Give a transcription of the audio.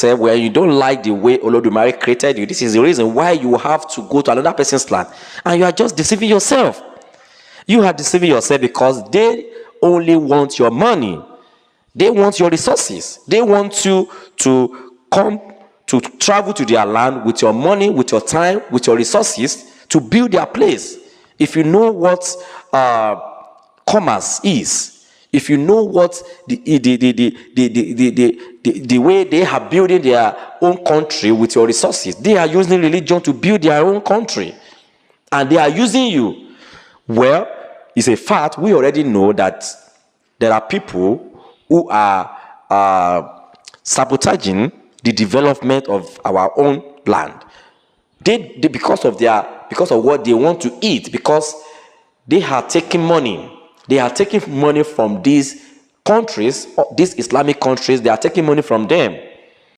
yourself, where you don't like the way Olodumare created you, this is the reason why you have to go to another person's land, and you are just deceiving yourself. You are deceiving yourself because they only want your money. They want your resources. They want you to come to travel to their land with your money, with your time, with your resources to build their place. If you know what commerce is, if you know what the way they are building their own country with your resources, they are using religion to build their own country, and they are using you. Well, it's a fact. We already know that there are people who are sabotaging the development of our own land. They because of what they want to eat, because they are taking money. They are taking money from these countries, these Islamic countries. They are taking money from them.